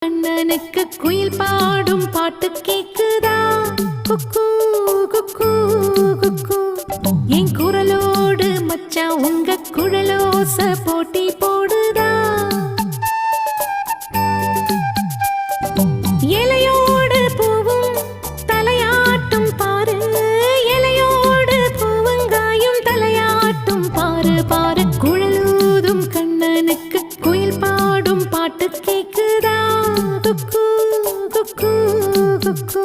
கண்ணனுக்கு குயில் பாடும் பாட்டு கேக்குதா? குக்கு குக்கு குக்கு. என் குரலோடு மச்சான் உங்க குழலோச போட்டி போடுதா? இலையோடு பூவும் தலையாட்டும் பாரு, இலையோடு பூவங்காயும் தலையாட்டும் பாரு பாரு. குழலூதும் கண்ணனுக்கு குயில் பாடும் பாட்டு கேக்குதா? குக்கு குக்கு குக்கு.